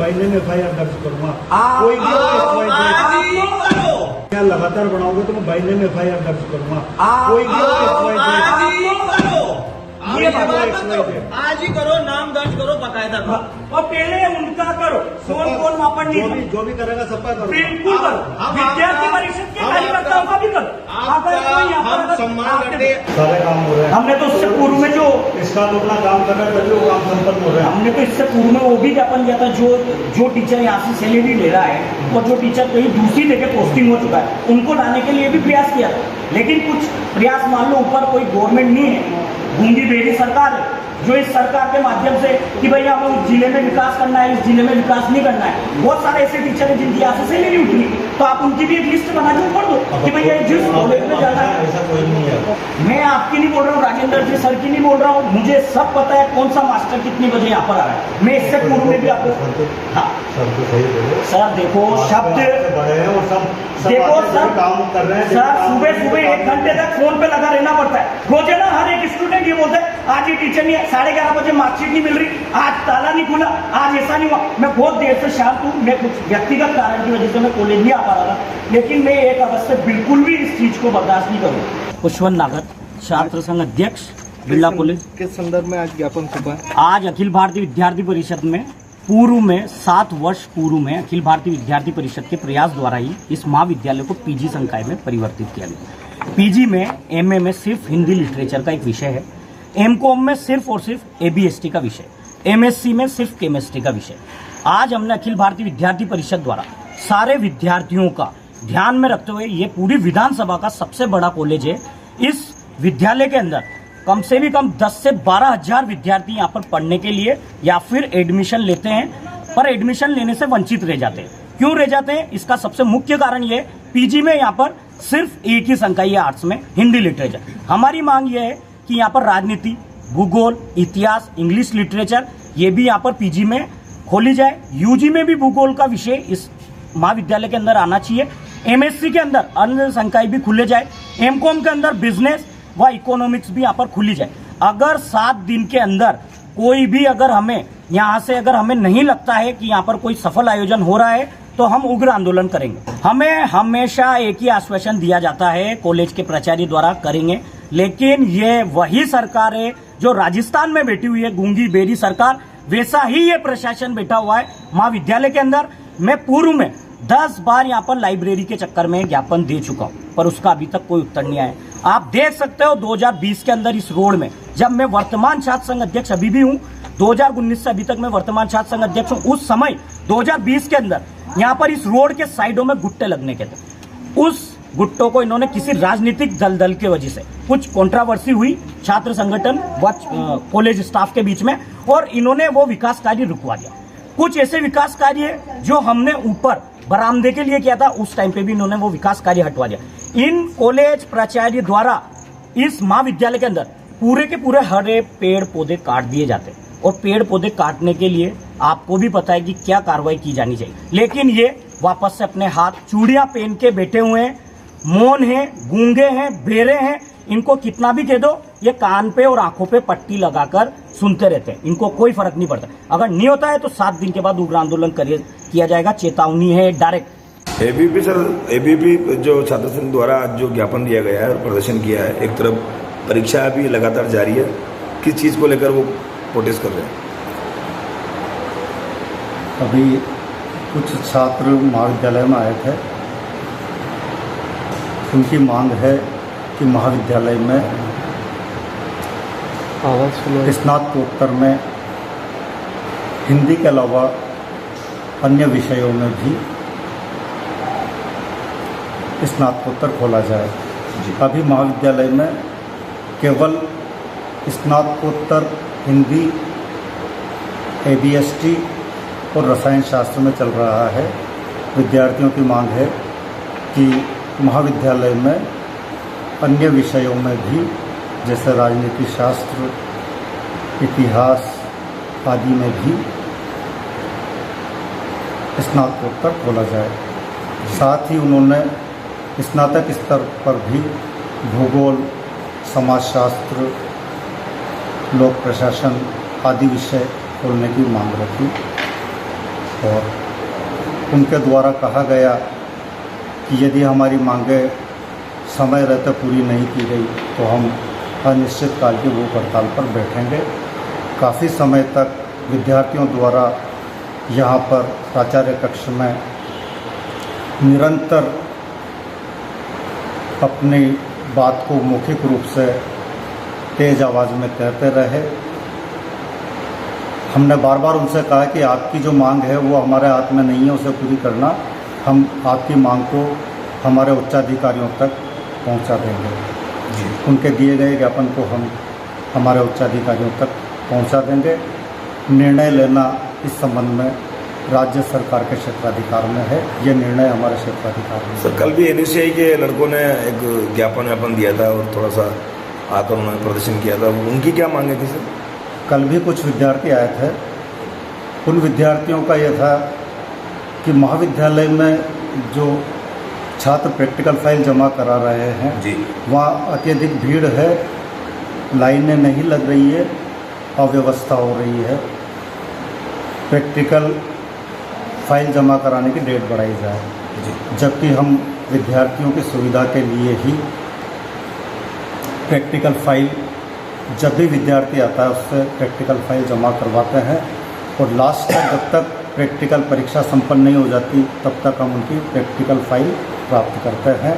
भाई ने FIR दर्ज करूंगा। कोई भी क्या लगातार बनाओगे तो मैं भाई ने FIR दर्ज करूंगा। कोई भी आज ही करो, नाम दर्ज करो, बकायदा करो। और पहले उनका करो, कौन कौन मापन नहीं जो भी करेगा सबका करो। बिल्कुल करो, विद्यार्थी परिषद के कार्यकर्ताओं का भी करो। हम सम्मान करते सारे काम हो रहे हैं। हमने तो इससे पूर्व में जो इसका तो अपना काम कर रहा है, तभी वो काम संपन्न हो रहा है। हमने तो इससे पूर्व में वो भी ज्ञापन दिया था, जो टीचर यहाँ से सैलरी ले रहा है और जो टीचर कहीं दूसरी जगह पोस्टिंग हो चुका है, उनको लाने के लिए भी प्रयास किया था। लेकिन कुछ प्रयास मान लो ऊपर कोई गवर्नमेंट नहीं है, गूंगी बेरी सरकार है, जो इस सरकार के माध्यम से कि भाई हम उस जिले में विकास करना है, इस जिले में विकास नहीं करना है। बहुत सारे ऐसे टीचर हैं जिनकी यहाँ से सैलरी उठी, तो आप उनकी भी एक लिस्ट बना के ऊपर दो कि भैया जिस कॉलेज में जाना है। ऐसा कोई नहीं है। मैं आपकी नहीं बोल रहा हूँ, राजेंद्र जी सर की नहीं बोल रहा हूँ, मुझे सब पता है कौन सा मास्टर कितनी बजे यहाँ पर आ रहा है। मैं इससे पूर्व में भी आपको सर देखो शब्द देखो सर काम कर रहे हैं सर, सुबह सुबह 1 घंटे तक फोन पे लगा रहना पड़ता है। रोजाना हर एक स्टूडेंट ये बोलता है आज ये टीचर नहीं है, 11:30 बजे मार्कशीट नहीं मिल रही, आज ताला नहीं खुला, आज ऐसा नहीं हुआ। मैं बहुत देर से शांत हूँ, मैं कुछ व्यक्तिगत कारण की वजह से मैं कॉलेज नहीं आ पा रहा था, लेकिन मैं एक अवस्था बिल्कुल भी इस चीज को बर्दाश्त नहीं करूँ। पुष्पन नागर, छात्र संघ अध्यक्ष, बिरला कॉलेज। किस संदर्भ में आज ज्ञापन सभा है? आज अखिल भारतीय विद्यार्थी परिषद में पूर्व में 7 वर्ष पूर्व में अखिल भारतीय विद्यार्थी परिषद के प्रयास द्वारा ही इस महाविद्यालय को पीजी संकाय में परिवर्तित किया गया। पीजी में एमए में सिर्फ हिंदी लिटरेचर का एक विषय है, एमकॉम में सिर्फ और सिर्फ एबीएसटी का विषय, एमएससी में सिर्फ केमिस्ट्री का विषय। आज हमने अखिल भारतीय विद्यार्थी परिषद द्वारा सारे विद्यार्थियों का ध्यान में रखते हुए ये पूरी विधानसभा का सबसे बड़ा कॉलेज है। इस विद्यालय के अंदर कम से भी कम 10 से 12 हजार विद्यार्थी यहाँ पर पढ़ने के लिए या फिर एडमिशन लेते हैं, पर एडमिशन लेने से वंचित रह जाते हैं। क्यों रह जाते हैं? इसका सबसे मुख्य कारण ये है, पीजी में यहाँ पर सिर्फ एक ही संकाय है आर्ट्स में, हिंदी लिटरेचर। हमारी मांग ये है कि यहाँ पर राजनीति, भूगोल, इतिहास, इंग्लिश लिटरेचर ये भी यहाँ पर पीजी में खोली जाए। यूजी में भी भूगोल का विषय इस महाविद्यालय के अंदर आना चाहिए। एमएससी के अंदर अन्य संकाय भी खुले जाए। एमकॉम के अंदर बिजनेस व इकोनॉमिक्स भी यहाँ पर खुली जाए। अगर 7 दिन के अंदर कोई भी अगर हमें यहाँ से अगर हमें नहीं लगता है कि यहाँ पर कोई सफल आयोजन हो रहा है तो हम उग्र आंदोलन करेंगे। हमें हमेशा एक ही आश्वासन दिया जाता है कॉलेज के प्राचार्य द्वारा, करेंगे, लेकिन ये वही सरकार है जो राजस्थान में बैठी हुई है, गूंगी बेरी सरकार, वैसा ही ये प्रशासन बैठा हुआ है महाविद्यालय के अंदर। मैं पूर्व में 10 बार यहाँ पर लाइब्रेरी के चक्कर में ज्ञापन दे चुका हूँ, पर उसका अभी तक कोई उत्तर नहीं आया। आप देख सकते हो 2020 के अंदर इस रोड में, जब मैं वर्तमान छात्र संघ अध्यक्ष अभी भी हूँ, 2019 से अभी तक मैं वर्तमान छात्र संघ अध्यक्ष हूँ, उस समय 2020 के अंदर यहाँ पर इस रोड के साइडों में गुट्टे लगने के थे। उस गुट्टों को इन्होंने किसी राजनीतिक दल की वजह से कुछ कंट्रोवर्सी हुई छात्र संगठन व कॉलेज स्टाफ के बीच में, और इन्होंने वो विकास कार्य रुकवा दिया। कुछ ऐसे विकास कार्य जो हमने ऊपर बरामदे के लिए किया था, उस टाइम पे भी इन्होंने वो विकास कार्य हटवा दिया। इन कॉलेज प्राचार्य द्वारा इस महाविद्यालय के अंदर पूरे के पूरे हरे पेड़ पौधे काट दिए जाते हैं, और पेड़ पौधे काटने के लिए आपको भी पता है कि क्या कार्रवाई की जानी चाहिए, लेकिन ये वापस से अपने हाथ चूड़ियां पहन के बैठे हुए हैं, मौन हैं, गूंगे हैं, बेरे हैं। इनको कितना भी कह दो, ये कान पे और आंखों पे पट्टी लगाकर सुनते रहते हैं, इनको कोई फर्क नहीं पड़ता। अगर नहीं होता है तो 7 दिन के बाद उग्र आंदोलन किया जाएगा, चेतावनी है डायरेक्ट। एबीपी सर, एबीपी जो छात्र संघ द्वारा आज जो ज्ञापन दिया गया है और प्रदर्शन किया है, एक तरफ परीक्षा भी लगातार जारी है, किस चीज़ को लेकर वो प्रोटेस्ट कर रहे हैं? अभी कुछ छात्र महाविद्यालय में आए थे, उनकी मांग है कि महाविद्यालय में स्नातकोत्तर में हिंदी के अलावा अन्य विषयों में भी स्नातकोत्तर खोला जाए। अभी महाविद्यालय में केवल स्नातकोत्तर हिंदी, एबीएसटी और रसायन शास्त्र में चल रहा है। विद्यार्थियों की मांग है कि महाविद्यालय में अन्य विषयों में भी, जैसे राजनीति शास्त्र, इतिहास आदि में भी स्नातकोत्तर खोला जाए। साथ ही उन्होंने स्नातक स्तर पर भी भूगोल, समाजशास्त्र, लोक प्रशासन आदि विषय खोलने की मांग रखी। और उनके द्वारा कहा गया कि यदि हमारी मांगें समय रहते पूरी नहीं की गई तो हम अनिश्चित काल की भूख हड़ताल पर बैठेंगे। काफ़ी समय तक विद्यार्थियों द्वारा यहाँ पर प्राचार्य कक्ष में निरंतर अपनी बात को मौखिक रूप से तेज आवाज़ में कहते रहे। हमने बार बार उनसे कहा कि आपकी जो मांग है वो हमारे हाथ में नहीं है उसे पूरी करना, हम आपकी मांग को हमारे उच्चाधिकारियों तक पहुंचा देंगे। उनके दिए गए ज्ञापन को हम हमारे उच्चाधिकारियों तक पहुंचा देंगे। निर्णय लेना इस संबंध में राज्य सरकार के क्षेत्राधिकार में है, ये निर्णय हमारे क्षेत्राधिकार में। सर कल भी NSCI के लड़कों ने एक ज्ञापन दिया था और थोड़ा सा आकर उन्होंने प्रदर्शन किया था, उनकी क्या मांगे थी सर? कल भी कुछ विद्यार्थी आए थे। उन विद्यार्थियों का यह था कि महाविद्यालय में जो छात्र प्रैक्टिकल फाइल जमा करा रहे हैं जी, वहाँ अत्यधिक भीड़ है, लाइनें नहीं लग रही है, अव्यवस्था हो रही है। प्रैक्टिकल फाइल जमा कराने की डेट बढ़ाई जाए, जबकि हम विद्यार्थियों की सुविधा के लिए ही प्रैक्टिकल फाइल जब भी विद्यार्थी आता है उससे प्रैक्टिकल फाइल जमा करवाते हैं और लास्ट तक जब तक प्रैक्टिकल परीक्षा संपन्न नहीं हो जाती तब तक हम उनकी प्रैक्टिकल फाइल प्राप्त करते हैं।